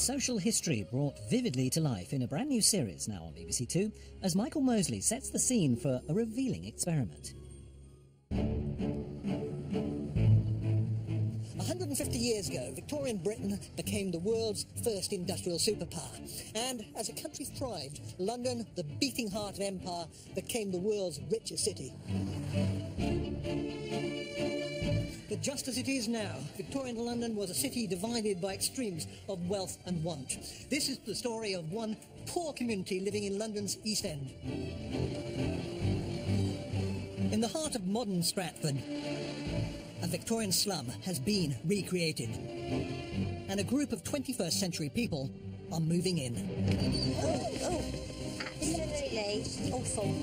social history brought vividly to life in a brand new series now on BBC Two, as Michael Mosley sets the scene for a revealing experiment. 150 years ago, Victorian Britain became the world's first industrial superpower. And as the country thrived, London, the beating heart of empire, became the world's richest city. But just as it is now, Victorian London was a city divided by extremes of wealth and want. This is the story of one poor community living in London's East End. In the heart of modern Stratford, a Victorian slum has been recreated, and a group of 21st century people are moving in. Absolutely awful.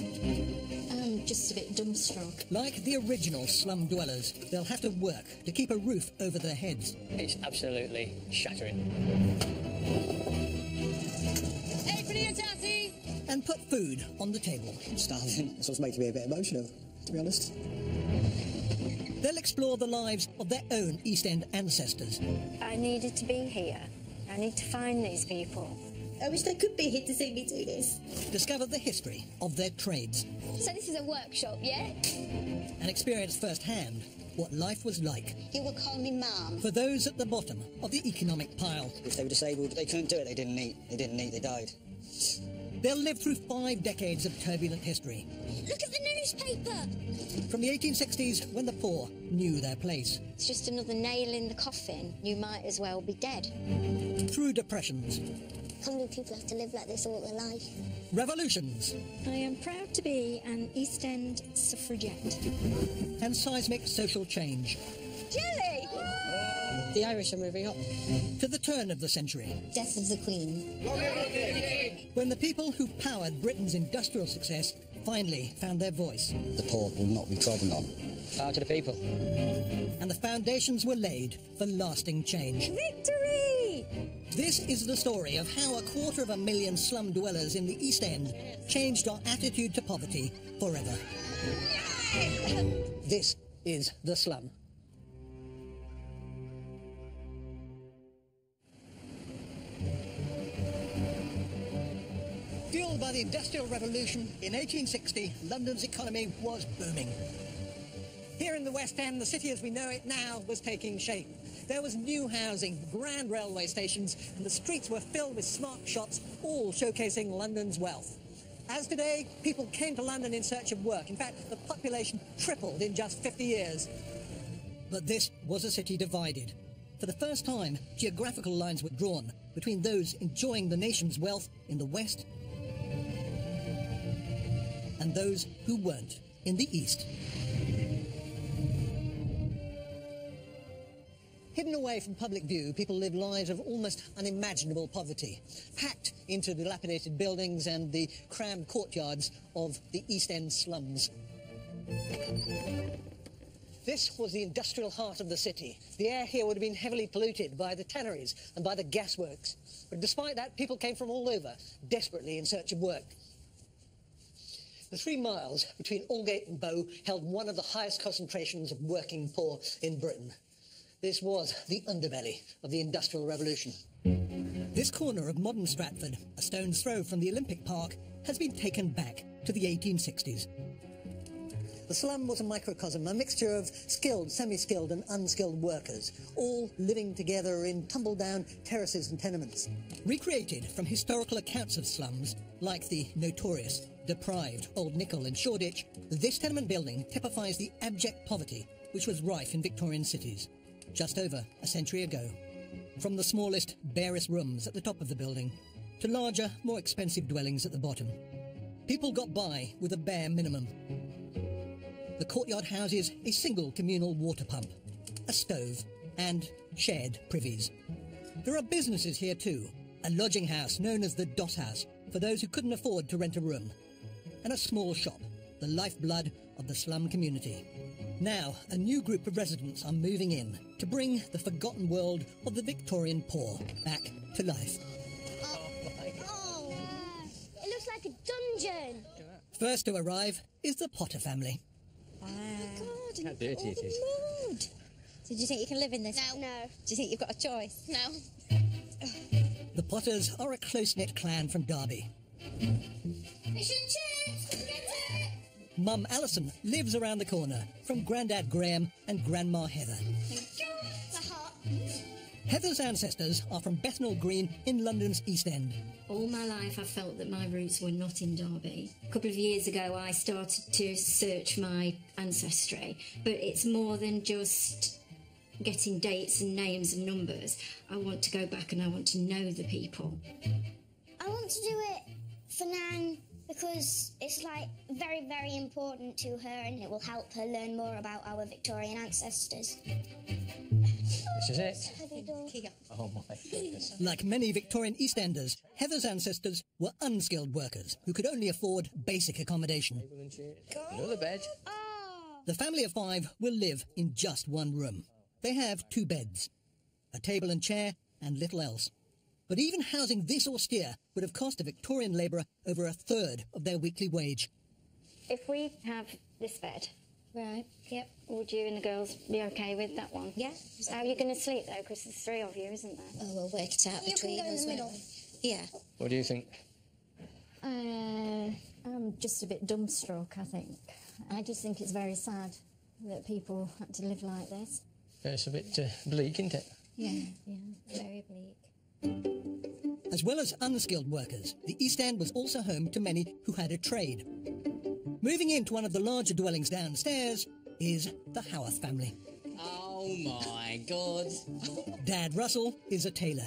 I'm just a bit dumbstruck. Like the original slum dwellers, they'll have to work to keep a roof over their heads. It's absolutely shattering. Hey, pretty tatty! And put food on the table. I'm starving. That's what's making me a bit emotional, to be honest. They'll explore the lives of their own East End ancestors. I needed to be here. I need to find these people. I wish they could be here to see me do this. Discover the history of their trades. So this is a workshop, yeah? And experience firsthand what life was like. You will call me Mum. For those at the bottom of the economic pile. If they were disabled, they couldn't do it, they didn't eat. They didn't eat, they died. They'll live through 5 decades of turbulent history. Look at the newspaper! From the 1860s, when the poor knew their place. It's just another nail in the coffin. You might as well be dead. Through depressions. How many people have to live like this all their life? Revolutions. I am proud to be an East End suffragette. And seismic social change. Jelly! The Irish are moving up. To the turn of the century. Death of the Queen. When the people who powered Britain's industrial success finally found their voice. The poor will not be trodden on. Power to the people. And the foundations were laid for lasting change. Victory! This is the story of how 250,000 slum dwellers in the East End changed our attitude to poverty forever. This is The Slum. Fueled by the Industrial Revolution, in 1860, London's economy was booming. Here in the West End, the city as we know it now was taking shape. There was new housing, grand railway stations, and the streets were filled with smart shops, all showcasing London's wealth. As today, people came to London in search of work. In fact, the population tripled in just 50 years. But this was a city divided. For the first time, geographical lines were drawn between those enjoying the nation's wealth in the West and those who weren't in the East. Hidden away from public view, people live lives of almost unimaginable poverty, packed into dilapidated buildings and the crammed courtyards of the East End slums. This was the industrial heart of the city. The air here would have been heavily polluted by the tanneries and by the gasworks. But despite that, people came from all over, desperately in search of work. The 3 miles between Aldgate and Bow held one of the highest concentrations of working poor in Britain. This was the underbelly of the Industrial Revolution. This corner of modern Stratford, a stone's throw from the Olympic Park, has been taken back to the 1860s. The slum was a microcosm, a mixture of skilled, semi-skilled and unskilled workers, all living together in tumble-down terraces and tenements. Recreated from historical accounts of slums, like the notorious, deprived Old Nickel in Shoreditch, this tenement building typifies the abject poverty which was rife in Victorian cities just over a century ago. From the smallest, barest rooms at the top of the building to larger, more expensive dwellings at the bottom, people got by with a bare minimum. The courtyard houses a single communal water pump, a stove, and shared privies. There are businesses here too, a lodging house known as the Doss House for those who couldn't afford to rent a room, and a small shop, the lifeblood of the slum community. Now, a new group of residents are moving in to bring the forgotten world of the Victorian poor back to life. Oh, it looks like a dungeon. First to arrive is the Potter family. Wow. Oh God, How dirty it is. So do you think you can live in this? No. Do you think you've got a choice? No. The Potters are a close-knit clan from Derby. Mum Alison lives around the corner from Grandad Graham and Grandma Heather. Heather's ancestors are from Bethnal Green in London's East End. All my life I felt that my roots were not in Derby. A couple of years ago I started to search my ancestry, but it's more than just getting dates and names and numbers. I want to go back and I want to know the people. I want to do it for Nan because it's like very, very important to her and it will help her learn more about our Victorian ancestors. This is it. Oh my goodness. Like many Victorian East Enders, Heather's ancestors were unskilled workers who could only afford basic accommodation. Another bed. The family of 5 will live in just one room. They have 2 beds, a table and chair, and little else. But even housing this austere would have cost a Victorian labourer over 1/3 of their weekly wage. If we have this bed, Right, yep. would you and the girls be okay with that one? Yeah. How are you going to sleep, though? Because there's 3 of you, isn't there? Oh, we'll work it out You between can go in us. the won't middle. we? Yeah. What do you think? I'm just a bit dumbstruck, I think. I just think it's very sad that people had to live like this. It's a bit bleak, isn't it? Yeah, very bleak. As well as unskilled workers, the East End was also home to many who had a trade. Moving into one of the larger dwellings downstairs is the Howarth family. Oh my God. Dad Russell is a tailor.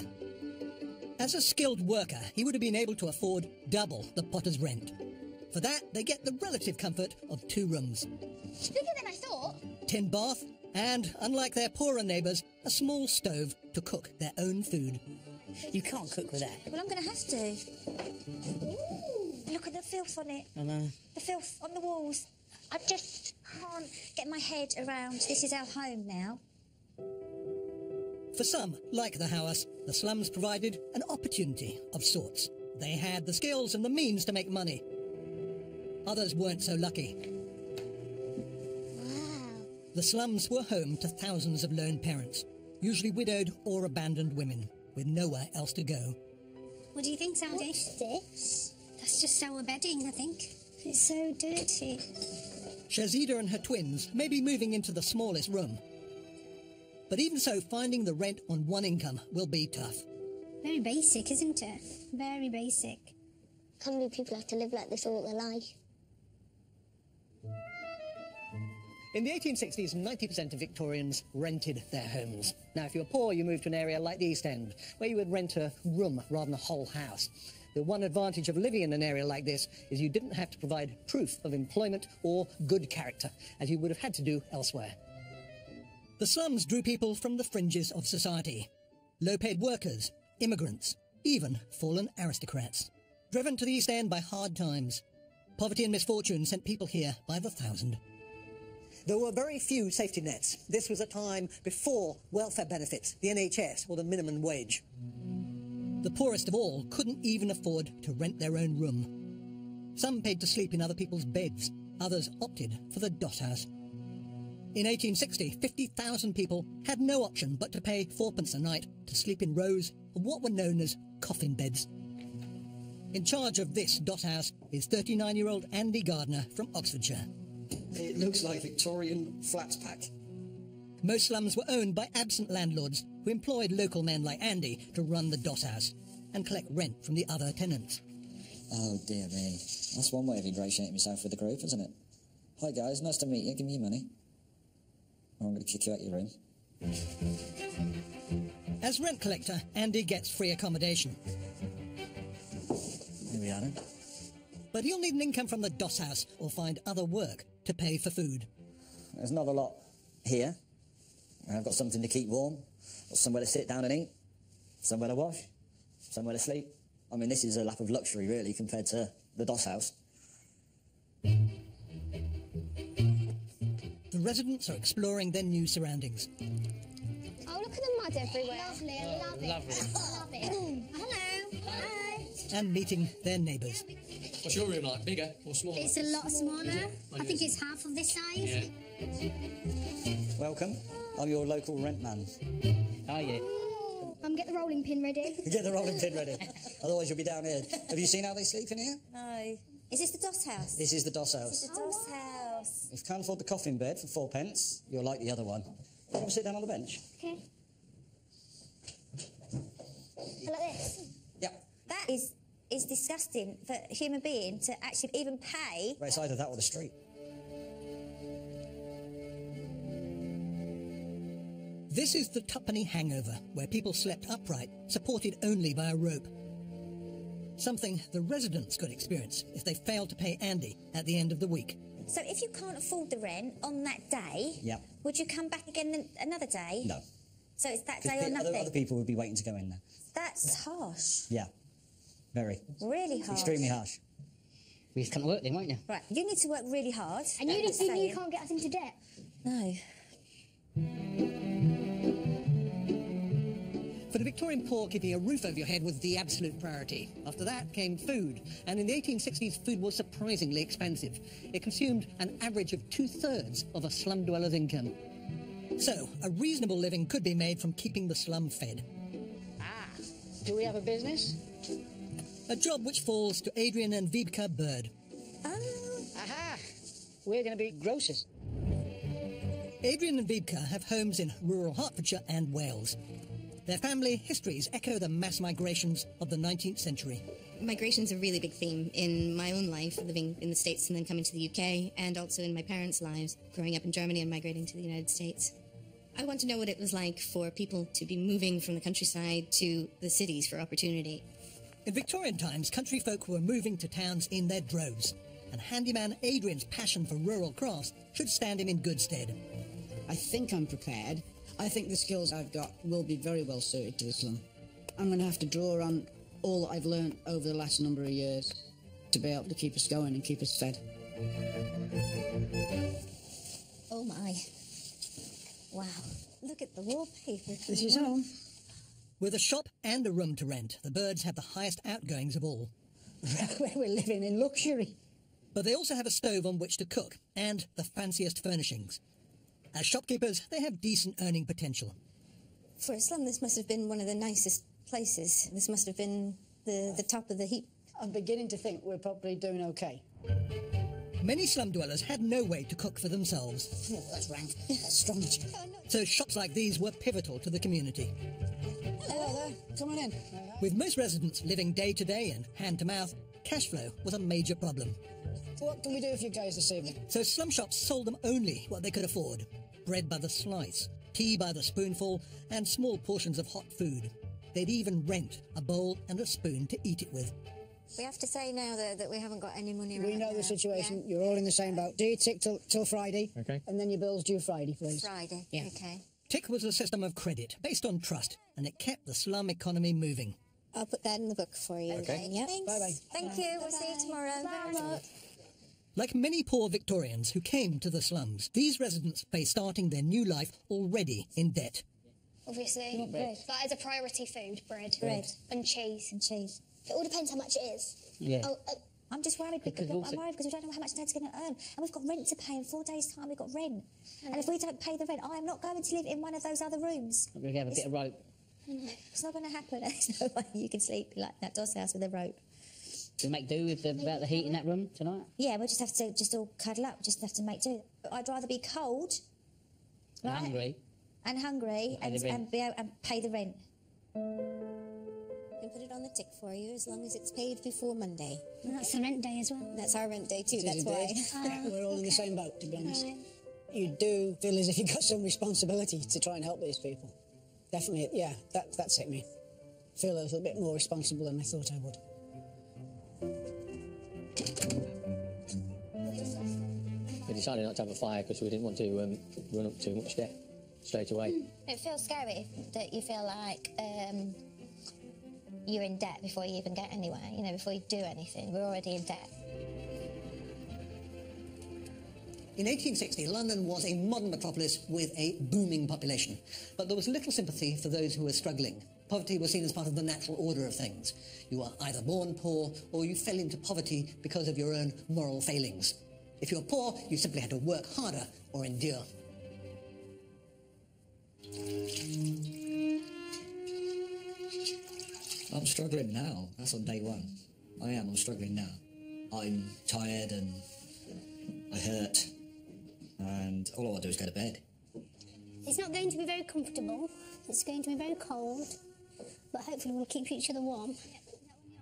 As a skilled worker, he would have been able to afford double the Potter's rent. For that, they get the relative comfort of 2 rooms, It's bigger than I thought. tin bath, and, unlike their poorer neighbours, a small stove to cook their own food. You can't cook with that. Well, I'm going to have to. Look at the filth on it. I know. The filth on the walls. I just can't get my head around this is our home now. For some, like the Howarths, the slums provided an opportunity of sorts. They had the skills and the means to make money. Others weren't so lucky. Wow. The slums were home to thousands of lone parents, usually widowed or abandoned women, with nowhere else to go. What do you think, Sandy? What's this? That's just our bedding, I think. It's so dirty. Shazida and her twins may be moving into the smallest room. But even so, finding the rent on one income will be tough. Very basic, isn't it? Very basic. How many people have to live like this all their life? In the 1860s, 90% of Victorians rented their homes. Now, if you were poor, you moved to an area like the East End, where you would rent a room rather than a whole house. The one advantage of living in an area like this is you didn't have to provide proof of employment or good character, as you would have had to do elsewhere. The slums drew people from the fringes of society. Low-paid workers, immigrants, even fallen aristocrats. Driven to the East End by hard times. Poverty and misfortune sent people here by the thousand. There were very few safety nets. This was a time before welfare benefits, the NHS, or the minimum wage. The poorest of all couldn't even afford to rent their own room. Some paid to sleep in other people's beds. Others opted for the doss house. In 1860, 50,000 people had no option but to pay 4p a night to sleep in rows of what were known as coffin beds. In charge of this doss house is 39-year-old Andy Gardner from Oxfordshire. It looks like Victorian flats pack. Most slums were owned by absent landlords who employed local men like Andy to run the doss house and collect rent from the other tenants. Oh dear me. That's one way of ingratiating myself with the group, isn't it? Hi guys, nice to meet you. Give me your money. Or I'm going to kick you out your room. As rent collector, Andy gets free accommodation. Here we are then. But he'll need an income from the doss house or find other work to pay for food. There's not a lot here. I've got something to keep warm, got somewhere to sit down and eat, somewhere to wash, somewhere to sleep. I mean, this is a lap of luxury, really, compared to the doss house. The residents are exploring their new surroundings. Oh, look at the mud everywhere. Lovely, I love it. Lovely. I love it. Hello. Hi. And meeting their neighbours. What's your room like? Bigger or smaller? It's a lot smaller. I think it's half of this size. Yeah. Welcome. I'm your local rent man. Are you? Get the rolling pin ready. Get the rolling pin ready. Otherwise you'll be down here. Have you seen how they sleep in here? No. Is this the DOS house? This is the DOS house. This is the DOS house. If you can't afford the coffin bed for 4p, you'll like the other one. You want to sit down on the bench? Okay. Like this? Yeah. That is disgusting for a human being to actually even pay. Well, it's either that or the street. This is the tuppenny hangover, where people slept upright, supported only by a rope. Something the residents could experience if they failed to pay Andy at the end of the week. So if you can't afford the rent on that day, Yep. would you come back again another day? No. So it's that day or nothing? Other people would be waiting to go in there. That's harsh. Yeah. Very. Really harsh. Extremely harsh. We've come to work then, won't you? Right, you need to work really hard. And you can't get us into debt. No. For the Victorian poor, keeping a roof over your head was the absolute priority. After that came food, and in the 1860s, food was surprisingly expensive. It consumed an average of 2/3 of a slum dweller's income. So, a reasonable living could be made from keeping the slum fed. Do we have a business? A job which falls to Adrian and Vibeke Bird. Aha! We're going to be grocers. Adrian and Vibeke have homes in rural Hertfordshire and Wales. Their family histories echo the mass migrations of the 19th century. Migration's a really big theme in my own life, living in the States and then coming to the UK, and also in my parents' lives, growing up in Germany and migrating to the United States. I want to know what it was like for people to be moving from the countryside to the cities for opportunity. In Victorian times, country folk were moving to towns in their droves, and handyman Adrian's passion for rural crafts should stand him in good stead. I think I'm prepared. I think the skills I've got will be very well suited to the slum. I'm going to have to draw on all that I've learned over the last number of years to be able to keep us going and keep us fed. Oh my. Wow. Look at the wallpaper. This is home. With a shop and a room to rent, the Birds have the highest outgoings of all. We're living in luxury. But they also have a stove on which to cook, and the fanciest furnishings. As shopkeepers, they have decent earning potential. For a slum, this must have been one of the nicest places. This must have been the top of the heap. I'm beginning to think we're probably doing okay. Many slum dwellers had no way to cook for themselves. Oh, that's rank. That's strong. So shops like these were pivotal to the community. Hello there. Come on in. With most residents living day to day and hand to mouth, cash flow was a major problem. What can we do for you guys this evening? So slum shops sold them only what they could afford. Bread by the slice, tea by the spoonful, and small portions of hot food. They'd even rent a bowl and a spoon to eat it with. We have to say now, though, that we haven't got any money right We know now. the situation. Yeah? You're all in the same boat. Do your tick till Friday. Okay. And then your bill's due Friday, please. Friday. Yeah. Okay. Tick was a system of credit based on trust, and it kept the slum economy moving. I'll put that in the book for you. Okay. Yep. Thanks. Bye-bye. Thank you. We'll see you tomorrow. Bye. Like many poor Victorians who came to the slums, these residents face starting their new life already in debt. Obviously, bread. that is a priority food, bread. Bread. And cheese. And cheese. It all depends how much it is. Yeah. Oh, I'm just worried because Because also- I'm worried because we don't know how much Dad's going to earn, and we've got rent to pay in 4 days' time. We've got rent, and if we don't pay the rent, I am not going to live in one of those other rooms. We're going to have a bit of rope. It's not going to happen. There's no way you can sleep like that DOS house with a rope. Do we make do with about the heat in that room tonight? Yeah, we'll just have to just all cuddle up. Just have to make do. I'd rather be cold, I'm right, hungry. and hungry, Pay the rent. and be able and pay the rent. I can put it on the tick for you as long as it's paid before Monday. and that's the rent day as well. That's our rent day too, It that's is why. indeed. We're all in the same boat, to be honest. You do feel as if you've got some responsibility to try and help these people. Definitely, yeah, that's hit me. Feel a little bit more responsible than I thought I would. We decided not to have a fire because we didn't want to run up too much debt straight away. It feels scary that you feel like you're in debt before you even get anywhere, you know, before you do anything. We're already in debt. In 1860, London was a modern metropolis with a booming population, but there was little sympathy for those who were struggling. Poverty was seen as part of the natural order of things. You were either born poor or you fell into poverty because of your own moral failings. If you were poor, you simply had to work harder or endure. struggling now. That's on day one. I'm struggling now. I'm tired and I hurt, and all I want to do is go to bed. It's not going to be very comfortable. It's going to be very cold, but hopefully we'll keep each other warm.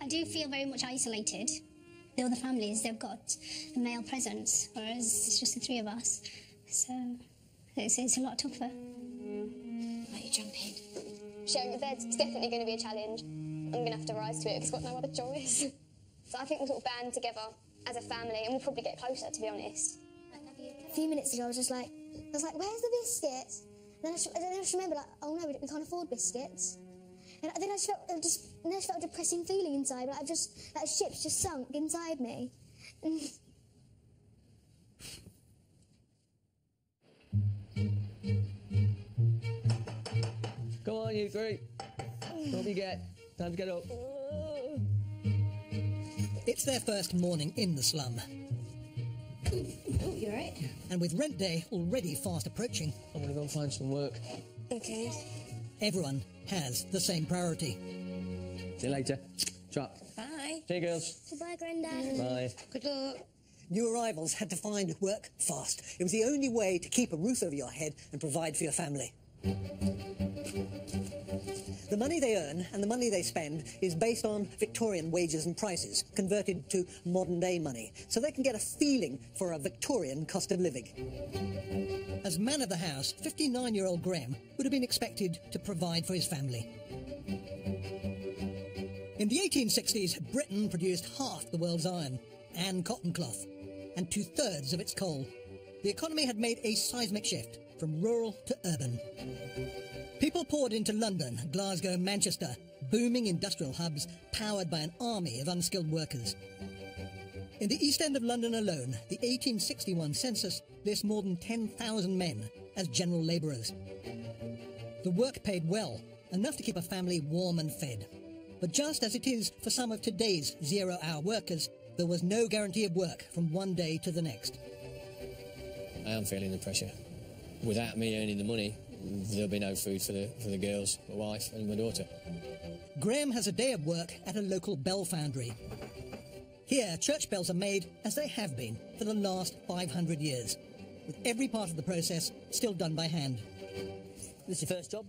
I do feel very much isolated. The other families, they've got a male presence, whereas it's just the three of us. So it's a lot tougher. Why are you jumping? Sharing a bed's definitely going to be a challenge. I'm going to have to rise to it because I've got no other choice. So I think we'll sort of band together as a family and we'll probably get closer, to be honest. A few minutes ago, I was like, where's the biscuits? And then I just remembered, like, oh no, we can't afford biscuits. And then I just felt a depressing feeling inside, like a ship's just sunk inside me. Come on, you three. What do you get? Time to get up. It's their first morning in the slum. Oh, you all right? And with rent day already fast approaching, I'm going to go and find some work. Okay. everyone has the same priority. See you later. Chop. Bye. See you, girls. Goodbye, Grandad. Bye. Good luck. New arrivals had to find work fast. It was the only way to keep a roof over your head and provide for your family. The money they earn and the money they spend is based on Victorian wages and prices, converted to modern-day money, so they can get a feeling for a Victorian cost of living. As man of the house, 59-year-old Graham would have been expected to provide for his family. In the 1860s, Britain produced half the world's iron and cotton cloth, and 2/3 of its coal. The economy had made a seismic shift from rural to urban. People poured into London, Glasgow, Manchester, booming industrial hubs powered by an army of unskilled workers. In the East End of London alone, the 1861 census lists more than 10,000 men as general labourers. The work paid well, enough to keep a family warm and fed. But just as it is for some of today's zero-hour workers, there was no guarantee of work from one day to the next. I am feeling the pressure. Without me earning the money, there'll be no food for the girls, my wife and my daughter. Graham has a day of work at a local bell foundry. Here, church bells are made as they have been for the last 500 years, with every part of the process still done by hand. This is your first job.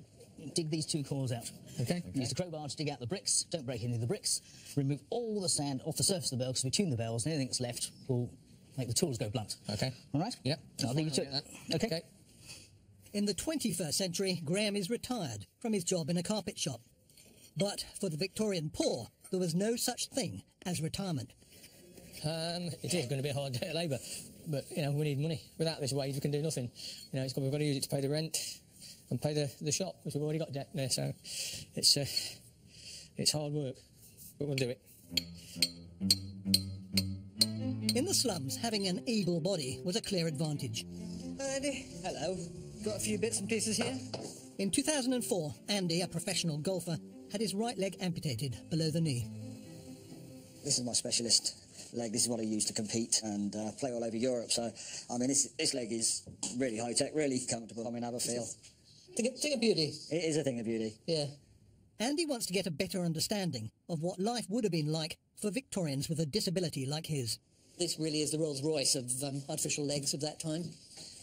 Dig these two corners out. Okay. Use the crowbar to dig out the bricks. Don't break any of the bricks. Remove all the sand off the surface of the bell, because we tune the bells, and anything that's left will make the tools go blunt. Okay. All right? Yep. I'll leave you to it. Okay. In the 21st century, Graham is retired from his job in a carpet shop. But for the Victorian poor, there was no such thing as retirement. It is going to be a hard day of labour, but, you know, we need money. Without this wage, we can do nothing. You know, we've got to use it to pay the rent and pay the shop, because we've already got debt there, so it's hard work, but we'll do it. In the slums, having an able body was a clear advantage. Andy, hello. Got a few bits and pieces here? In 2004, Andy, a professional golfer, had his right leg amputated below the knee. This is my specialist leg. This is what I use to compete and play all over Europe. So, I mean, this leg is really high-tech, really comfortable. I mean, have a feel. Thing of beauty. It is a thing of beauty. Yeah. Andy wants to get a better understanding of what life would have been like for Victorians with a disability like his. This really is the Rolls-Royce of artificial legs of that time.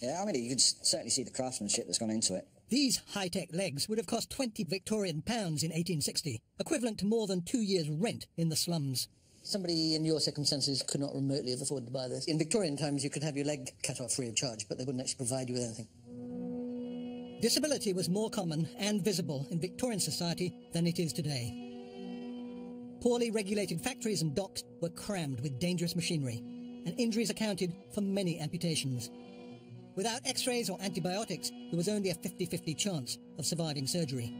Yeah, I mean, you can certainly see the craftsmanship that's gone into it. These high-tech legs would have cost 20 Victorian pounds in 1860, equivalent to more than 2 years' rent in the slums. Somebody in your circumstances could not remotely have afforded to buy this. In Victorian times, you could have your leg cut off free of charge, but they wouldn't actually provide you with anything. Disability was more common and visible in Victorian society than it is today. Poorly regulated factories and docks were crammed with dangerous machinery, and injuries accounted for many amputations. Without x-rays or antibiotics, there was only a 50-50 chance of surviving surgery.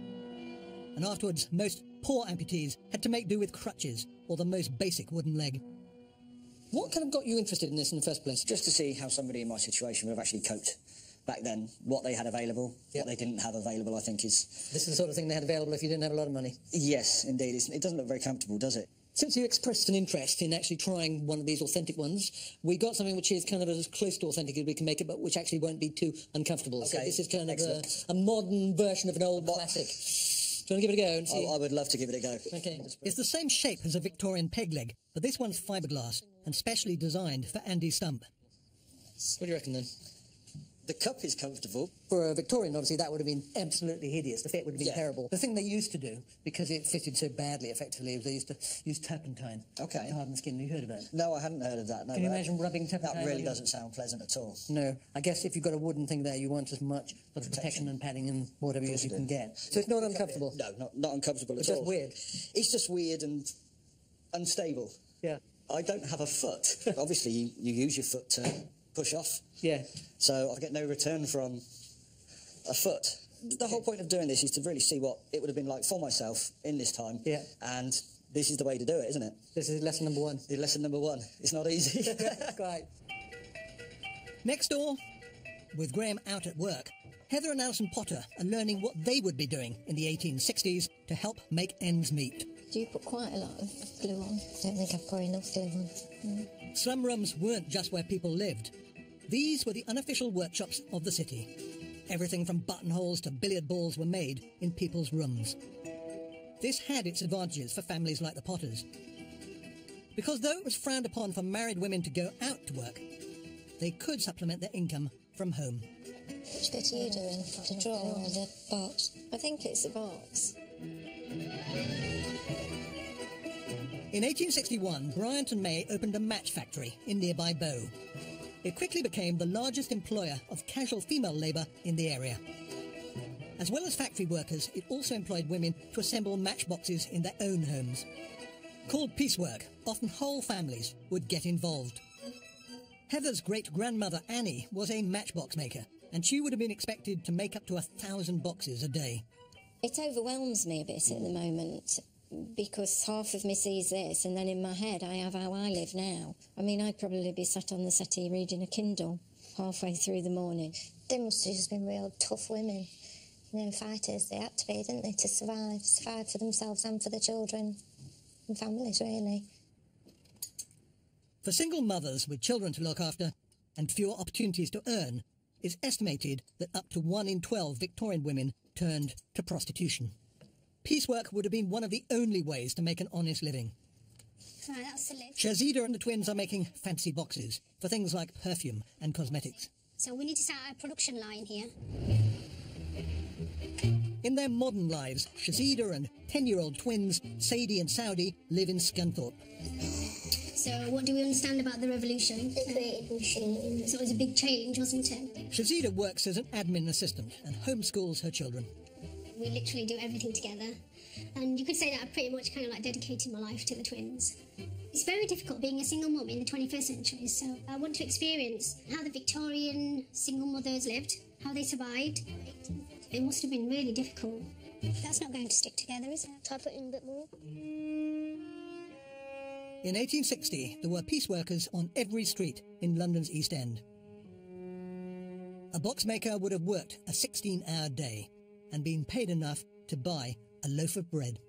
And afterwards, most poor amputees had to make do with crutches or the most basic wooden leg. What kind of got you interested in this in the first place? Just to see how somebody in my situation would have actually coped back then, what they had available, what they didn't have available, I think is... This is the sort of thing they had available if you didn't have a lot of money? Yes, indeed. It doesn't look very comfortable, does it? Since you expressed an interest in actually trying one of these authentic ones, we got something which is kind of as close to authentic as we can make it, but which actually won't be too uncomfortable. Okay. So this is kind of a modern version of an old classic. Do you want to give it a go and see? I would love to give it a go. Okay. It's the same shape as a Victorian peg leg, but this one's fiberglass and specially designed for Andy's stump. What do you reckon then? The cup is comfortable. For a Victorian, obviously, that would have been absolutely hideous. The fit would have been Yeah. terrible. The thing they used to do, because it fitted so badly, effectively, was they used to use turpentine Okay. to harden the skin. Have you heard of that? No, I hadn't heard of that. No, Can you but imagine rubbing turpentine That on really your- doesn't sound pleasant at all. No. I guess if you've got a wooden thing there, you want as much sort of protection and padding and whatever else you can get. So it's not uncomfortable. No, not uncomfortable It's at just all. weird. It's just weird and unstable. Yeah. I don't have a foot. Obviously, you use your foot to push off. Yeah. So I get no return from a foot. The whole point of doing this is to really see what it would have been like for myself in this time. Yeah. And this is the way to do it, isn't it? This is lesson number one. Lesson number one. It's not easy. Right. Next door, with Graham out at work, Heather and Alison Potter are learning what they would be doing in the 1860s to help make ends meet. Do you put quite a lot of glue on? I don't think I've put enough glue on. Slum rooms weren't just where people lived. These were the unofficial workshops of the city. Everything from buttonholes to billiard balls were made in people's rooms. This had its advantages for families like the Potters. Because though it was frowned upon for married women to go out to work, they could supplement their income from home. Which bit are you doing? The drawer or the box? I think it's the box. In 1861, Bryant and May opened a match factory in nearby Bow. It quickly became the largest employer of casual female labour in the area. As well as factory workers, it also employed women to assemble matchboxes in their own homes. Called piecework, often whole families would get involved. Heather's great-grandmother Annie was a matchbox maker, and she would have been expected to make up to 1,000 boxes a day. It overwhelms me a bit at the moment because half of me sees this and then in my head I have how I live now. I mean, I'd probably be sat on the settee reading a Kindle halfway through the morning. They must have just been real tough women. You know, fighters. They had to be, didn't they, to survive for themselves and for the children and families, really. For single mothers with children to look after and fewer opportunities to earn, it's estimated that up to 1 in 12 Victorian women turned to prostitution. Piecework would have been one of the only ways to make an honest living. Right, that's the lid. Shazida and the twins are making fancy boxes for things like perfume and cosmetics. So we need to start a production line here. In their modern lives, Shazida and 10-year-old twins Sadie and Saudi live in Scunthorpe. So what do we understand about the revolution? They created machines. So it was a big change, wasn't it? Shazida works as an admin assistant and homeschools her children. We literally do everything together. And you could say that I pretty much kind of like dedicated my life to the twins. It's very difficult being a single mum in the 21st century, so I want to experience how the Victorian single mothers lived, how they survived. It must have been really difficult. That's not going to stick together, is it? Try putting a bit more. In 1860, there were pieceworkers on every street in London's East End. A boxmaker would have worked a 16-hour day and been paid enough to buy a loaf of bread.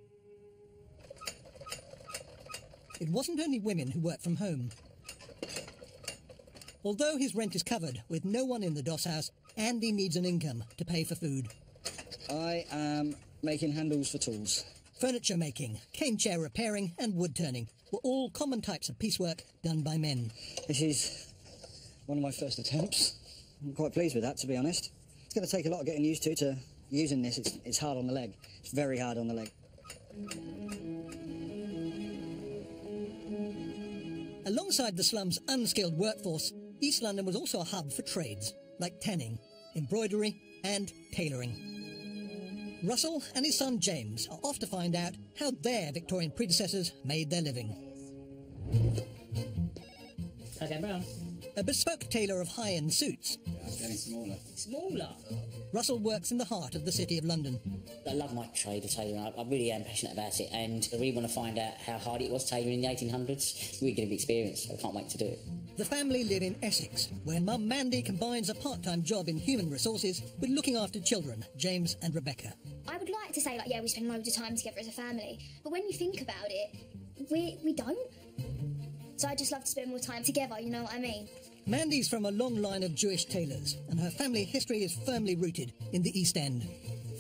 It wasn't only women who worked from home. Although his rent is covered with no one in the doss house, Andy needs an income to pay for food. I am making handles for tools. Furniture making, cane chair repairing and wood turning were all common types of piecework done by men. This is one of my first attempts. I'm quite pleased with that, to be honest. It's going to take a lot of getting used to using this. It's hard on the leg. It's very hard on the leg. Alongside the slum's unskilled workforce, East London was also a hub for trades, like tanning, embroidery and tailoring. Russell and his son James are off to find out how their Victorian predecessors made their living. Okay, Brown. A bespoke tailor of high-end suits, I'm getting smaller. Smaller. Russell works in the heart of the City of London. I love my trade of tailoring. I really am passionate about it, and I really want to find out how hard it was tailoring in the 1800s. It's really going to be experienced, so I can't wait to do it. The family live in Essex, where Mum Mandy combines a part-time job in human resources with looking after children, James and Rebecca. I would like to say, like, yeah, we spend loads of time together as a family, but when you think about it, we don't. So I just love to spend more time together, you know what I mean? Mandy's from a long line of Jewish tailors, and her family history is firmly rooted in the East End.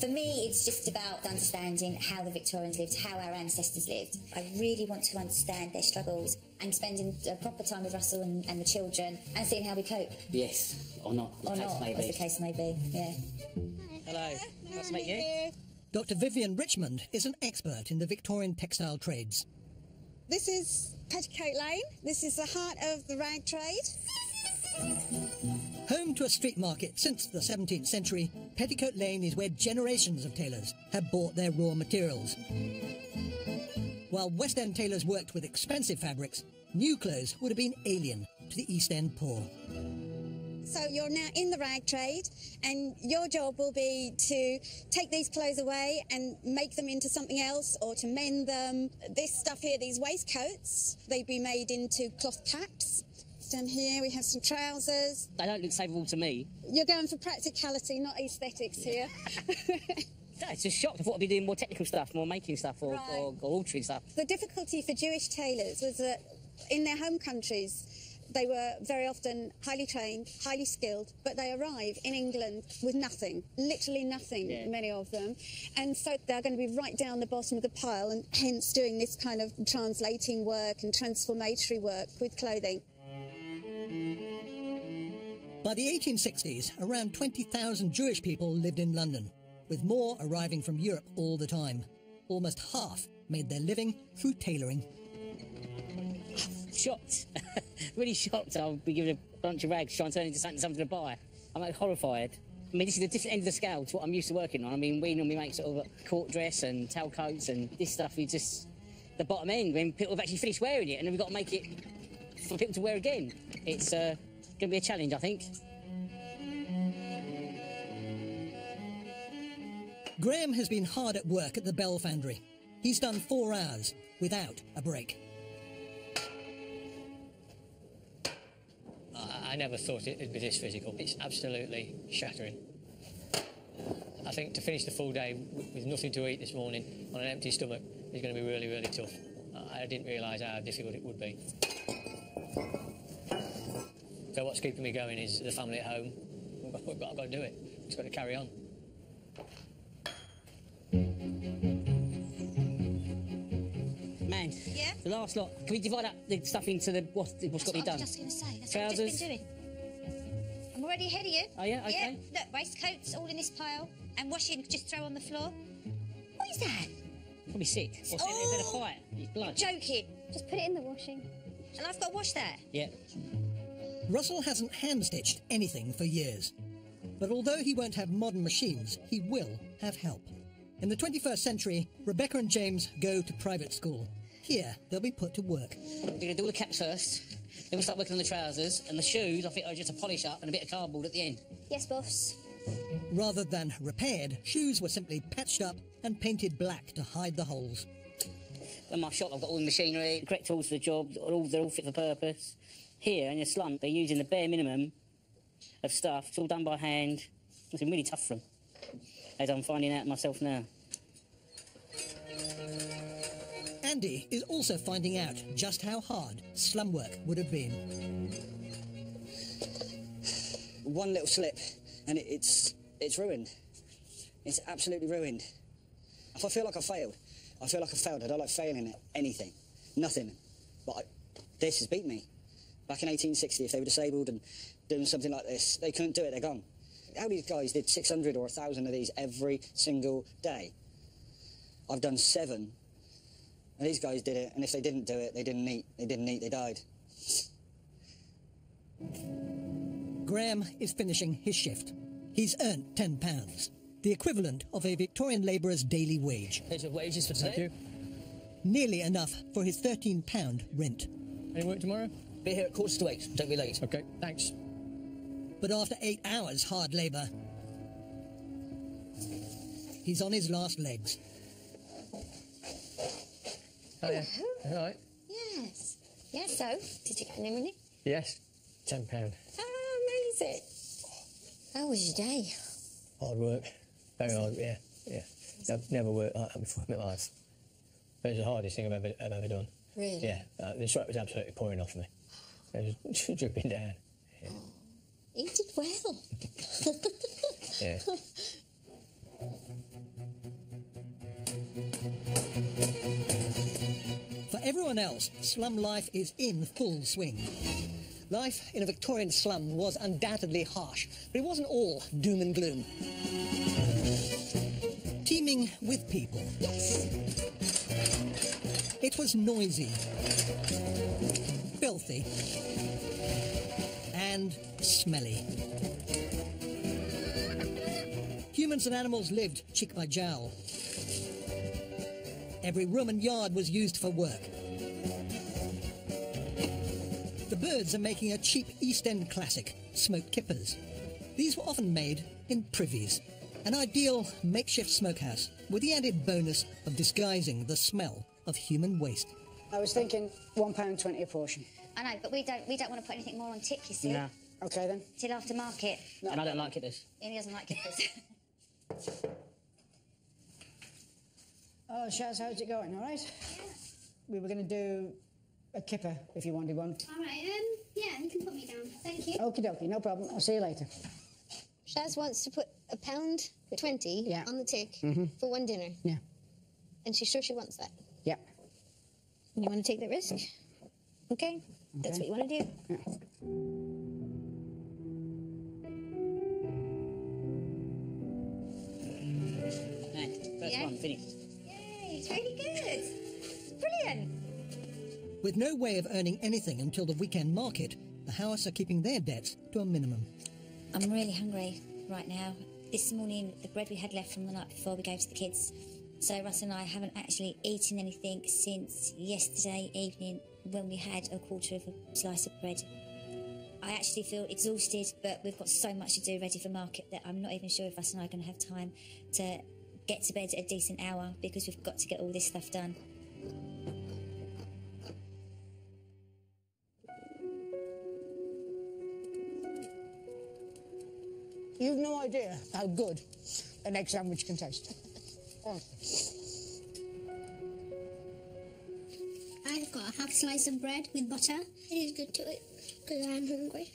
For me, it's just about understanding how the Victorians lived, how our ancestors lived. I really want to understand their struggles and spending proper time with Russell and the children and seeing how we cope. Yes, or not, or not, as the case may be, yeah. Hello, nice to meet you. Dr. Vivian Richmond is an expert in the Victorian textile trades. This is Petticoat Lane. This is the heart of the rag trade. Home to a street market since the 17th century, Petticoat Lane is where generations of tailors have bought their raw materials. While West End tailors worked with expensive fabrics, new clothes would have been alien to the East End poor. So you're now in the rag trade, and your job will be to take these clothes away and make them into something else, or to mend them. This stuff here, these waistcoats, they'd be made into cloth caps. Down here we have some trousers. They don't look savable to me. You're going for practicality, not aesthetics here. It's just shocked. I thought I'd be doing more technical stuff, more making stuff, or altering stuff. The difficulty for Jewish tailors was that in their home countries, they were very often highly trained, highly skilled, but they arrive in England with nothing, literally nothing, many of them. And so they're going to be right down the bottom of the pile, and hence doing this kind of translating work and transformatory work with clothing. By the 1860s, around 20,000 Jewish people lived in London, with more arriving from Europe all the time. Almost half made their living through tailoring. Shocked. Really shocked. I'll be given a bunch of rags, trying to turn into something to buy. I'm like horrified. I mean, this is a different end of the scale to what I'm used to working on. I mean, we normally make sort of a court dress and tailcoats, and this stuff is just the bottom end when people have actually finished wearing it, and then we've got to make it for people to wear again. It's going to be a challenge, I think. Graham has been hard at work at the Bell Foundry. He's done 4 hours without a break. I never thought it'd be this physical. It's absolutely shattering. I think to finish the full day with nothing to eat this morning on an empty stomach is going to be really, really tough. I didn't realise how difficult it would be. So what's keeping me going is the family at home. I've got to do it. It's got to carry on. Man, the last lot. Can we divide up the stuff into what's got to be done? I was just going to say, that's Trousers. what I've just been doing. I'm already ahead of you. Oh, yeah? Okay. Yeah, look, waistcoats all in this pile, and washing just throw on the floor. What is that? Probably sick. What's in there? Is that a fight? It's blood. You're joking. Just put it in the washing. And I've got to wash that? Yeah. Russell hasn't hand-stitched anything for years. But although he won't have modern machines, he will have help. In the 21st century, Rebecca and James go to private school. Here, they'll be put to work. We're going to do all the caps first, then we'll start working on the trousers, and the shoes, I think, are just a polish up and a bit of cardboard at the end. Yes, boss. Rather than repaired, shoes were simply patched up and painted black to hide the holes. In my shop, I've got all the machinery, the correct tools for the job, they're all fit for purpose. Here, in the slum, they're using the bare minimum of stuff. It's all done by hand. It's been really tough for them, as I'm finding out myself now. Andy is also finding out just how hard slum work would have been. One little slip, and it's ruined. It's absolutely ruined. If I feel like I failed, I feel like I failed. I don't like failing at anything, nothing. But this has beat me. Back in 1860, if they were disabled and doing something like this, they couldn't do it, they're gone. How many guys did 600 or 1,000 of these every single day? I've done 7. And these guys did it, and if they didn't do it, they didn't eat, they died. Graham is finishing his shift. He's earned £10, the equivalent of a Victorian labourer's daily wage. Here's your wages for today. Thank you. Nearly enough for his £13 rent. Any work tomorrow? Be here at 8:45. Don't be late. OK, thanks. But after 8 hours hard labour, he's on his last legs. Oh, yeah. All right. Yes. Yeah, so, did you get any money? Yes, £10. Oh, amazing. How was your day? Hard work. Very hard, yeah. I've never worked like that before in my life. But it's the hardest thing I've ever done. Really? Yeah, the sweat was absolutely pouring off me. It was dripping down. Yeah. You did well. Yeah. everyone else, slum life is in full swing. Life in a Victorian slum was undoubtedly harsh, but it wasn't all doom and gloom. Teeming with people. It was noisy, filthy, and smelly. Humans and animals lived cheek by jowl. Every room and yard was used for work. The birds are making a cheap East End classic, smoked kippers. These were often made in privies, an ideal makeshift smokehouse with the added bonus of disguising the smell of human waste. I was thinking £1.20 a portion. I know, but we don't want to put anything more on tick, you see. No. OK, then. Till after market. No. And I don't like kippers. He doesn't like kippers. Oh, Shaz, how's it going, all right? Yeah. We were going to do a kipper, if you wanted one. All right, yeah, you can put me down. Thank you. Okie dokie, no problem. I'll see you later. Shaz wants to put £1.20 on the tick for one dinner. Yeah. And she's sure she wants that. Yeah. And you want to take that risk? Okay. That's what you want to do. Yeah. First one, finished. Yay, it's really good. It's brilliant. With no way of earning anything until the weekend market, the House are keeping their debts to a minimum. I'm really hungry right now. This morning, the bread we had left from the night before we gave to the kids. So Russ and I haven't actually eaten anything since yesterday evening when we had a quarter of a slice of bread. I actually feel exhausted, but we've got so much to do ready for market that I'm not even sure if Russ and I are going to have time to get to bed at a decent hour because we've got to get all this stuff done. You've no idea how good an egg sandwich can taste. I've got a half slice of bread with butter. It is good to eat because I'm hungry.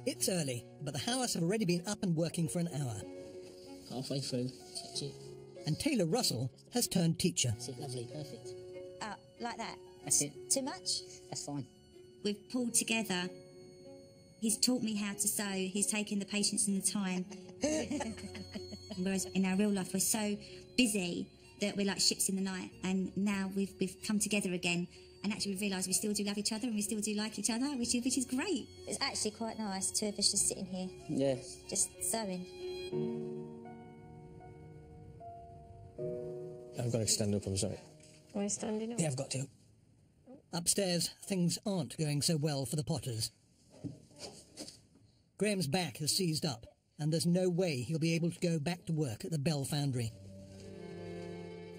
It's early, but the House have already been up and working for an hour. Halfway through. Touch it. And Taylor Russell has turned teacher. That's it, lovely, perfect. Like that. That's it. Too much? That's fine. We've pulled together. He's taught me how to sew. He's taken the patience and the time. Whereas in our real life, we're so busy that we're like ships in the night. And now we've come together again. And actually, we've realised we still do love each other and we still do like each other, which is great. It's actually quite nice, two of us just sitting here. Yeah. Just sewing. I've got to stand up, I'm sorry. Am I standing up? Yeah, I've got to. Upstairs, things aren't going so well for the Potters. Graham's back has seized up, and there's no way he'll be able to go back to work at the Bell Foundry.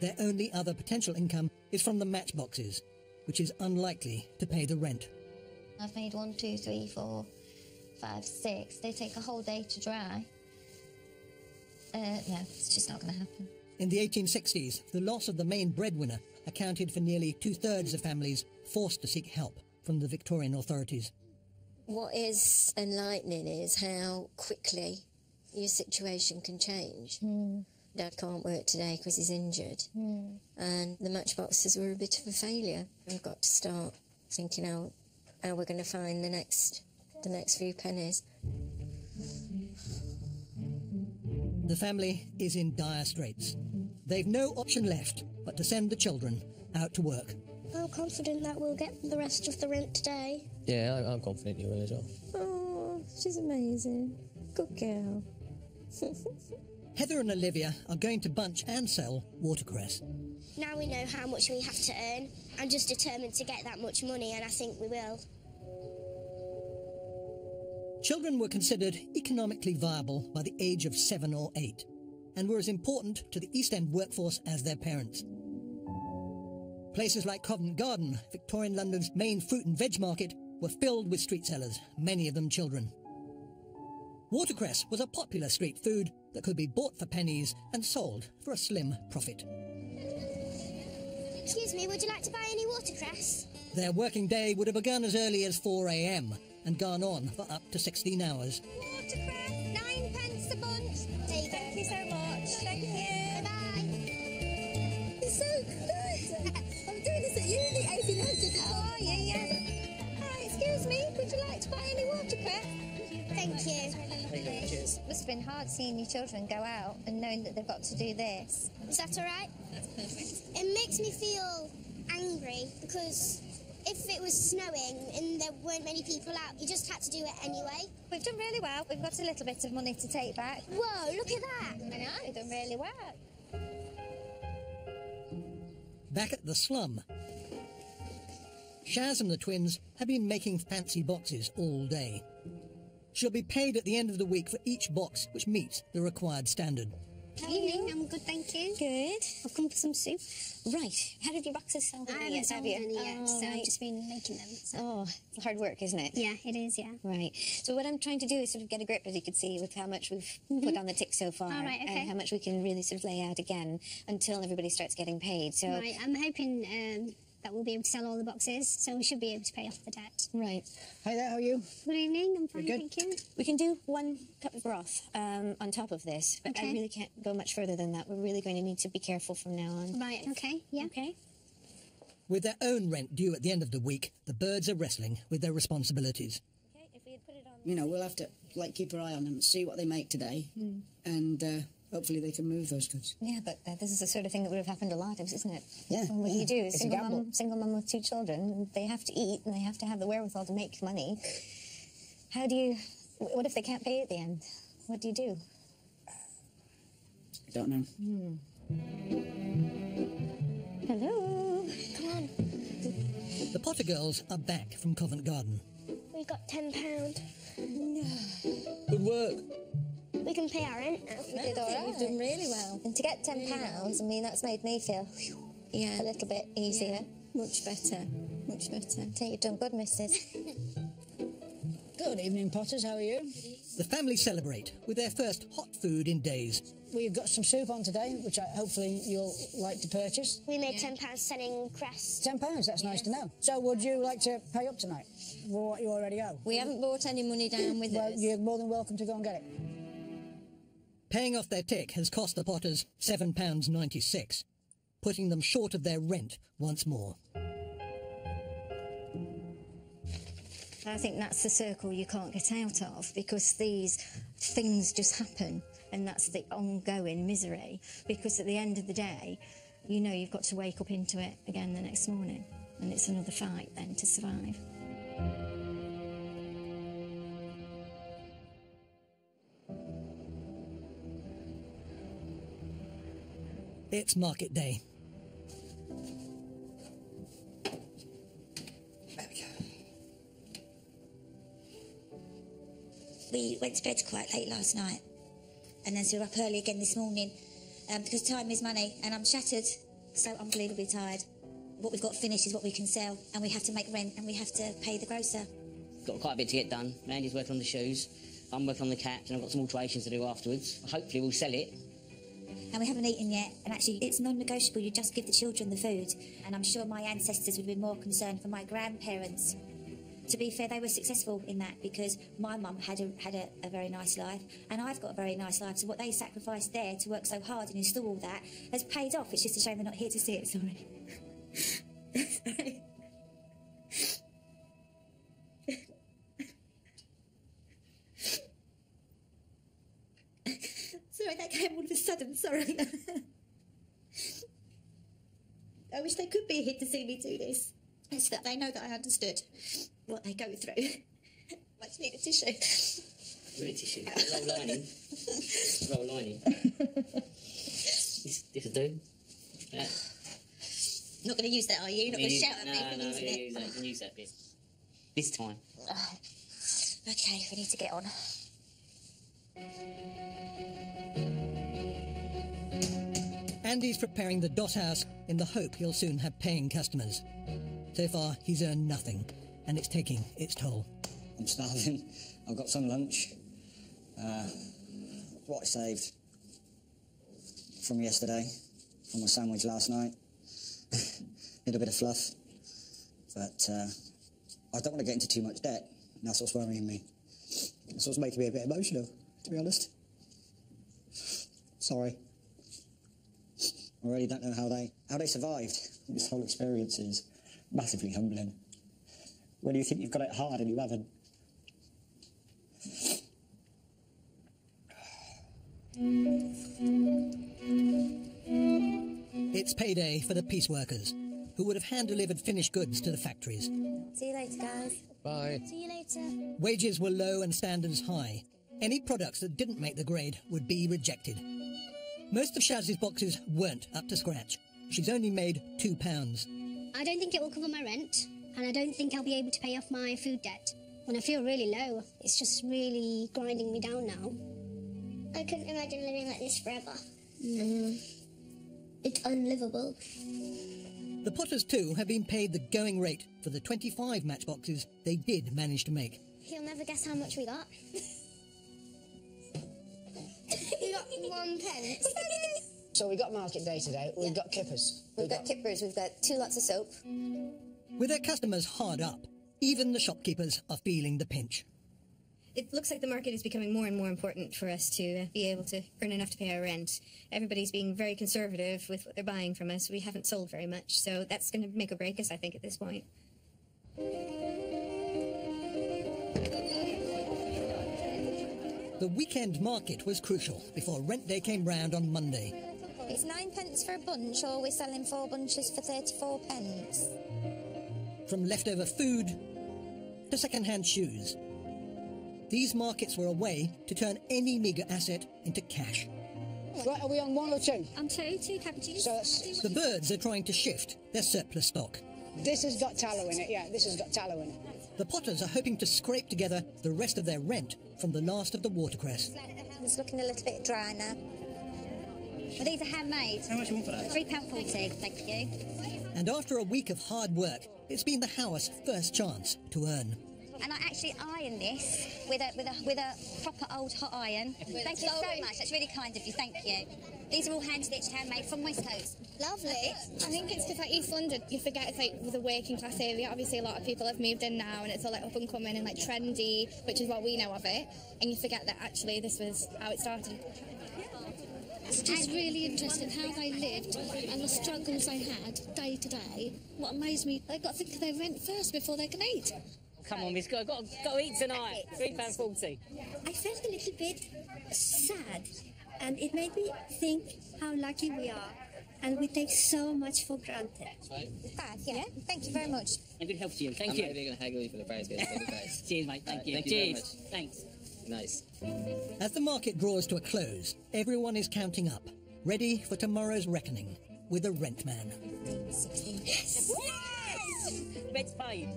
Their only other potential income is from the matchboxes, which is unlikely to pay the rent. I've made 1, 2, 3, 4, 5, 6. They take a whole day to dry. No, it's just not going to happen. In the 1860s, the loss of the main breadwinner accounted for nearly 2/3 of families forced to seek help from the Victorian authorities. What is enlightening is how quickly your situation can change. Dad can't work today because he's injured. And the matchboxes were a bit of a failure. We've got to start thinking how we're going to find the next few pennies. The family is in dire straits. They've no option left but to send the children out to work. I'm confident that we'll get the rest of the rent today. Yeah, I'm confident you will as well. Oh, she's amazing. Good girl. Heather and Olivia are going to bunch and sell watercress. Now we know how much we have to earn. I'm just determined to get that much money, and I think we will. Children were considered economically viable by the age of 7 or 8 and were as important to the East End workforce as their parents. Places like Covent Garden, Victorian London's main fruit and veg market, were filled with street sellers, many of them children. Watercress was a popular street food that could be bought for pennies and sold for a slim profit. Excuse me, would you like to buy any watercress? Their working day would have begun as early as 4 a.m. and gone on for up to 16 hours. Watercress, 9 pence a bunch. There you go. Thank you so much. Thank you. Bye. It's so good. I'm doing this at uni, 1800. Oh, yeah. Hi, excuse me. Would you like to buy any watercress? Thank you. Cheers. It must have been hard seeing your children go out and knowing that they've got to do this. Is that all right? That's perfect. It makes me feel angry because if it was snowing and there weren't many people out, you just had to do it anyway. We've done really well. We've got a little bit of money to take back. Whoa, look at that. I know, we've done really well. Back at the slum, Shaz and the twins have been making fancy boxes all day. She'll be paid at the end of the week for each box which meets the required standard. How are you? I'm good, thank you. Good. I've come for some soup. Right. How did your boxes sold? I haven't sold any yet, so right. I've just been making them. So. Oh, it's hard work, isn't it? Yeah, it is, yeah. Right. So what I'm trying to do is sort of get a grip, as you can see, with how much we've put on the tick so far. All right, okay. And how much we can really sort of lay out again until everybody starts getting paid. So Right, I'm hoping that we'll be able to sell all the boxes, so we should be able to pay off the debt. Right. Hi there, how are you? Good evening, I'm fine, Good. thank you. We can do 1 cup of broth on top of this, but I Okay. really can't go much further than that. We're really going to need to be careful from now on. Right, okay, yeah. Okay. With their own rent due at the end of the week, the birds are wrestling with their responsibilities. Okay, if we had put it on... You know, we'll have to, keep our eye on them, see what they make today, and hopefully they can move those goods. Yeah, but this is the sort of thing that would have happened a lot of, isn't it? Yeah. And what do you do? It's a gamble. Single mum with 2 children, they have to eat and they have to have the wherewithal to make money. How do you... What if they can't pay at the end? What do you do? I don't know. Hello? Come on. The Potter girls are back from Covent Garden. We got £10. Good work. We can pay our rent now. We did all right. We've done really well. And to get £10, I mean, that's made me feel a little bit easier. Much better. Much better. I think you've done good, missus. Good evening, Potters, how are you? The family celebrate with their first hot food in days. We've got some soup on today, which hopefully you'll like to purchase. We made £10 selling cress. £10, that's nice to know. So would you like to pay up tonight for what you already owe? We haven't brought any money down with Well, us. you're more than welcome to go and get it. Paying off their tick has cost the Potters £7.96, putting them short of their rent once more. I think that's the circle you can't get out of, because these things just happen, and that's the ongoing misery, because at the end of the day, you know you've got to wake up into it again the next morning, and it's another fight then to survive. It's market day. We went to bed quite late last night, and then so we're up early again this morning because time is money, and I'm shattered, so unbelievably tired. What we've got finished is what we can sell, and we have to make rent, and we have to pay the grocer. Got quite a bit to get done. Randy's working on the shoes, I'm working on the caps, and I've got some alterations to do afterwards. Hopefully we'll sell it. And we haven't eaten yet, and actually it's non-negotiable, you just give the children the food. And I'm sure my ancestors would be more concerned for my grandparents. To be fair, they were successful in that because my mum had a very nice life, and I've got a very nice life, so what they sacrificed there to work so hard and install all that has paid off. It's just a shame they're not here to see it, sorry. Sorry. Sorry, that came all of a sudden, sorry. I wish they could be here to see me do this, so that they know that I understood what they go through. Much need a tissue. You need tissue. Roll lining. Roll lining. This will do. Yeah. Not going to use that, are you? Not going to shout at me for No, using it? use that. You can use that bit. This time. Okay, we need to get on. Andy's preparing the dot house in the hope he'll soon have paying customers. So far, he's earned nothing, and it's taking its toll. I'm starving. I've got some lunch. What I saved from yesterday, from my sandwich last night. Little bit of fluff. But I don't want to get into too much debt. And that's what's worrying me. That's what's making me a bit emotional, to be honest. Sorry. I really don't know how they survived. This whole experience is massively humbling. When you think you've got it hard and you haven't. It's payday for the piece workers, who would have hand-delivered finished goods to the factories. See you later, guys. Bye. See you later. Wages were low and standards high. Any products that didn't make the grade would be rejected. Most of Shaz's boxes weren't up to scratch. She's only made £2. I don't think it will cover my rent, and I don't think I'll be able to pay off my food debt. When I feel really low, it's just really grinding me down now. I couldn't imagine living like this forever. No. It's unlivable. The Potters, too, have been paid the going rate for the 25 matchboxes they did manage to make. You'll never guess how much we got. We got £1. So we got market day today. We've got kippers. We've got kippers. We've got 2 lots of soap. With their customers hard up, even the shopkeepers are feeling the pinch. It looks like the market is becoming more and more important for us to be able to earn enough to pay our rent. Everybody's being very conservative with what they're buying from us. We haven't sold very much, so that's going to make or break us, I think, at this point. The weekend market was crucial before rent day came round on Monday. It's 9p for a bunch, or we're selling 4 bunches for 34p. From leftover food to second-hand shoes. These markets were a way to turn any meagre asset into cash. Right, are we on 1 or 2? I'm 2 cabbages. So that's... The birds are trying to shift their surplus stock. This has got tallow in it, yeah, this has got tallow in it. The Potters are hoping to scrape together the rest of their rent from the last of the watercress. It's looking a little bit dry now. Well, these are handmade. How much are you for that? £3.40, thank you. And after a week of hard work, it's been the Howarth's first chance to earn. And I actually iron this with a proper old hot iron. Thank you so much. That's really kind of you. Thank you. These are all hand-stitched, handmade from West Coast. Lovely. I think it's because like East London, you forget it's like with a working class area. Obviously, a lot of people have moved in now, and it's all like up and coming and like trendy, which is what we know of it. And you forget that actually this was how it started. It's just really interesting how they lived and the struggles they had day to day. What amazed me, they've got to think of their rent first before they can eat. Come on, we've got to eat tonight. £3.40. I felt a little bit sad, and it made me think how lucky we are, and we take so much for granted. Bad, yeah. Thank you very much. And good health to you. Thank you. I'm going to haggle you for the price, guys. Cheers, mate. Thank you. Thank you very Cheers. Thanks. Nice. As the market draws to a close, everyone is counting up, ready for tomorrow's reckoning with the rent man. Yes! Rent's paid.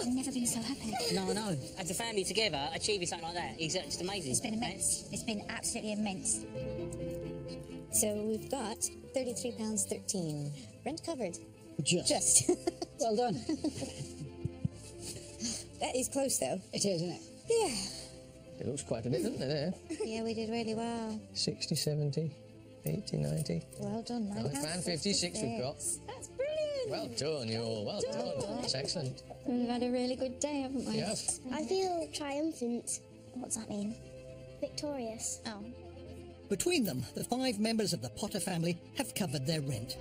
I've never been so happy. No, I know. As a family together, achieving something like that is just amazing. It's been immense. It's been absolutely immense. So we've got £33.13. Rent covered. Just. Well done. That is close, though. It is, isn't it? Yeah. It looks quite a bit, doesn't it, there? Yeah, we did really well. 60, 70, 80, 90. Well done, £9.56 we've got. That's brilliant. Well done, you all. Well done. That's excellent. We've had a really good day, haven't we? Yeah. I feel triumphant. What's that mean? Victorious. Oh. Between them, the 5 members of the Potter family have covered their rent.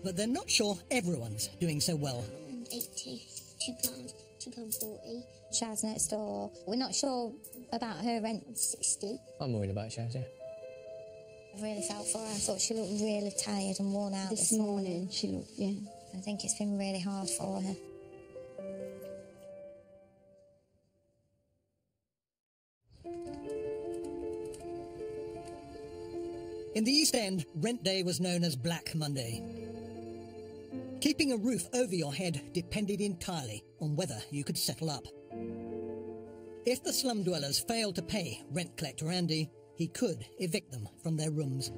But they're not sure everyone's doing so well. 80, £2.40. Shaz next door. We're not sure about her rent. 60. I'm worried about Shaz, yeah. I really felt for her. I thought she looked really tired and worn out this morning. She looked, yeah. I think it's been really hard for her. In the East End, rent day was known as Black Monday. Keeping a roof over your head depended entirely on whether you could settle up. If the slum dwellers failed to pay rent collector Andy, he could evict them from their rooms.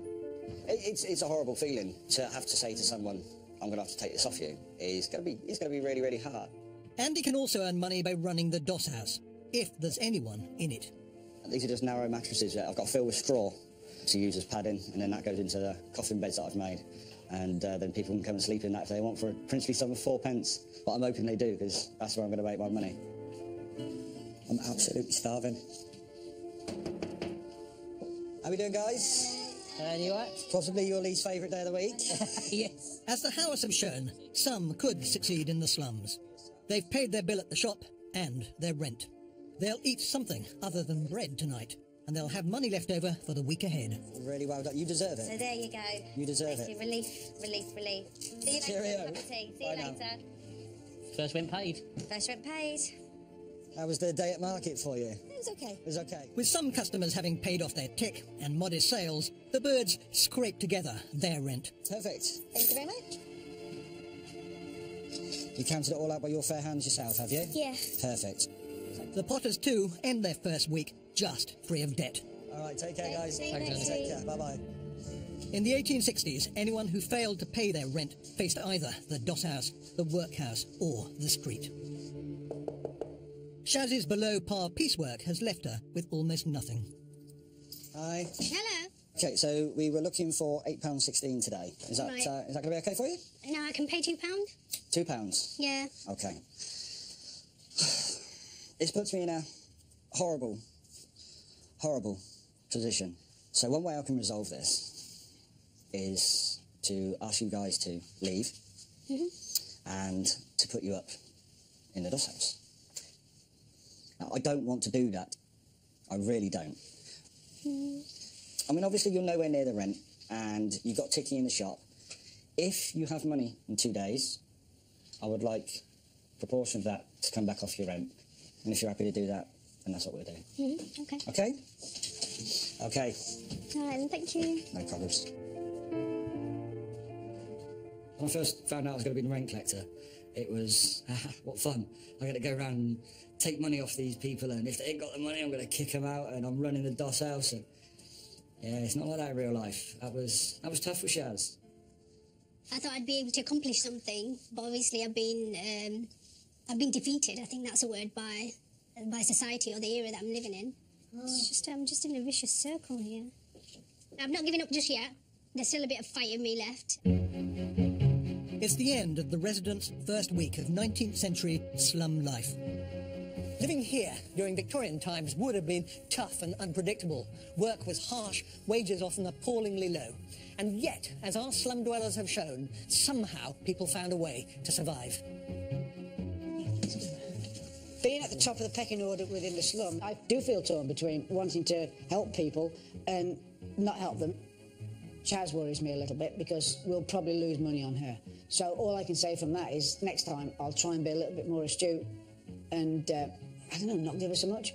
It's a horrible feeling to have to say to someone, I'm going to have to take this off you. It's going to be really, really hard. Andy can also earn money by running the doss house, if there's anyone in it. These are just narrow mattresses that I've got filled with straw to use as padding, and then that goes into the coffin beds that I've made. And then people can come and sleep in that if they want for a princely sum of 4p. But I'm hoping they do, because that's where I'm going to make my money. I'm absolutely starving. How we doing, guys? And you act? Possibly your least favourite day of the week? Yes. As the Howards have shown, some could succeed in the slums. They've paid their bill at the shop and their rent. They'll eat something other than bread tonight, and they'll have money left over for the week ahead. Really well done. You deserve it. So there you go. You deserve Thank it. you. Relief, relief, relief. See you later. Cheerio. Cup of tea. See you Bye now. later. First rent paid. First rent paid. How was the day at market for you? It was okay. It was okay. With some customers having paid off their tick and modest sales, the birds scrape together their rent. Perfect. Thank you very much. You counted it all out by your fair hands yourself, have you? Yeah. Perfect. The Potters, too, end their first week just free of debt. All right, take care, guys. See you next Take week. care. Bye-bye. In the 1860s, anyone who failed to pay their rent faced either the dothouse, the workhouse, or the street. Shaz's below-par piecework has left her with almost nothing. Hi. Hello. Okay, so we were looking for £8.16 today. Is that Right. is that going to be okay for you? No, I can pay £2. £2. Yeah. Okay. This puts me in a horrible, horrible position. So one way I can resolve this is to ask you guys to leave and to put you up in the dusthouse. Now, I don't want to do that. I really don't. I mean, obviously, you're nowhere near the rent, and you've got ticking in the shop. If you have money in 2 days, I would like a proportion of that to come back off your rent. And if you're happy to do that, then that's what we'll do. Okay. Okay? Okay. All right, then, thank you. No problems. When I first found out I was going to be the rent collector, it was, what fun. I'm going to go around and take money off these people, and if they ain't got the money, I'm going to kick them out, and I'm running the DOS house. And yeah, it's not like that in real life. That was tough for Shaz. I thought I'd be able to accomplish something, but obviously I've been defeated. I think that's a word by society or the era that I'm living in. It's just I'm just in a vicious circle here. I've not given up just yet. There's still a bit of fight in me left. It's the end of the residents' first week of 19th century slum life. Living here during Victorian times would have been tough and unpredictable. Work was harsh, wages often appallingly low. And yet, as our slum dwellers have shown, somehow people found a way to survive. Being at the top of the pecking order within the slum, I do feel torn between wanting to help people and not help them. Chaz worries me a little bit because we'll probably lose money on her. So all I can say from that is next time I'll try and be a little bit more astute and, I don't know, not give her so much.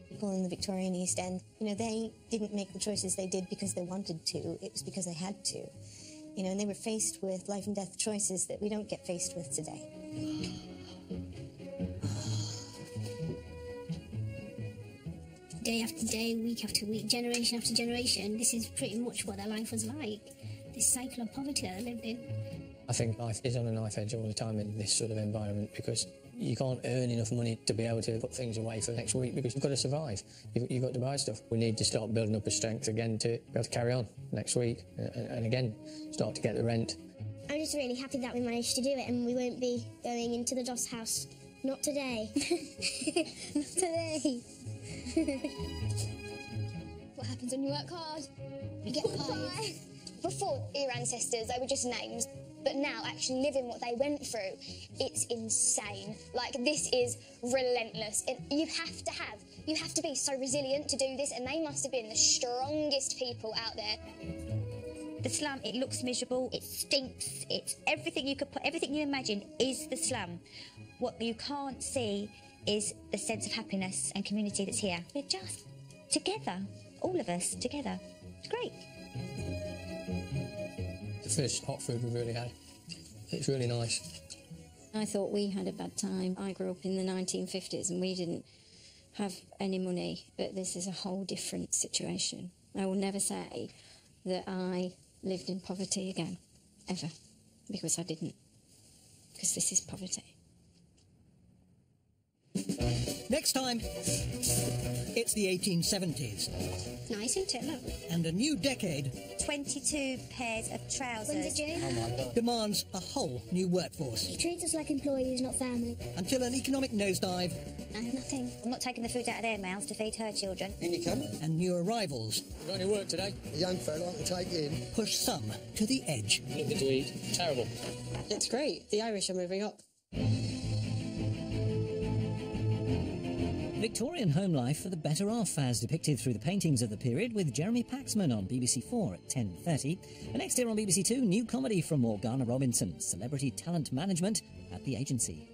People in the Victorian East End, you know, they didn't make the choices they did because they wanted to. It was because they had to. You know, and they were faced with life and death choices that we don't get faced with today. Day after day, week after week, generation after generation, this is pretty much what their life was like. This cycle of poverty that they lived in. I think life is on a knife edge all the time in this sort of environment because you can't earn enough money to be able to put things away for next week because you've got to survive. You've got to buy stuff. We need to start building up a strength again to be able to carry on next week and again start to get the rent. I'm just really happy that we managed to do it and we won't be going into the DOS house. Not today. Not today. What happens when you work hard? You get paid. Before, your ancestors, they were just names, but now actually living what they went through, it's insane. Like, this is relentless. And you have to be so resilient to do this, and they must have been the strongest people out there. The slum, it looks miserable, it stinks, it's everything you could put, everything you imagine is the slum. What you can't see is the sense of happiness and community that's here. We're just together, all of us together. It's great. The first hot food we've really had. It's really nice. I thought we had a bad time. I grew up in the 1950s and we didn't have any money, but this is a whole different situation. I will never say that I lived in poverty again, ever, because I didn't, because this is poverty. Next time, It's the 1870s. Nice, isn't it? Look. And a new decade 22 pairs of trousers. When did you? Oh my God. demands a whole new workforce. He treats us like employees, not family. Until an economic nosedive. No, nothing. I'm not taking the food out of their mouths to feed her children. In you come. And new arrivals. Got any work today? A young fella I can take in. Push some to the edge. Nothing to eat. Terrible. It's great. The Irish are moving up. Victorian home life for the better off, as depicted through the paintings of the period, with Jeremy Paxman on BBC 4 at 10:30. And next year on BBC 2, new comedy from Morgana Robinson, Celebrity Talent Management at the Agency.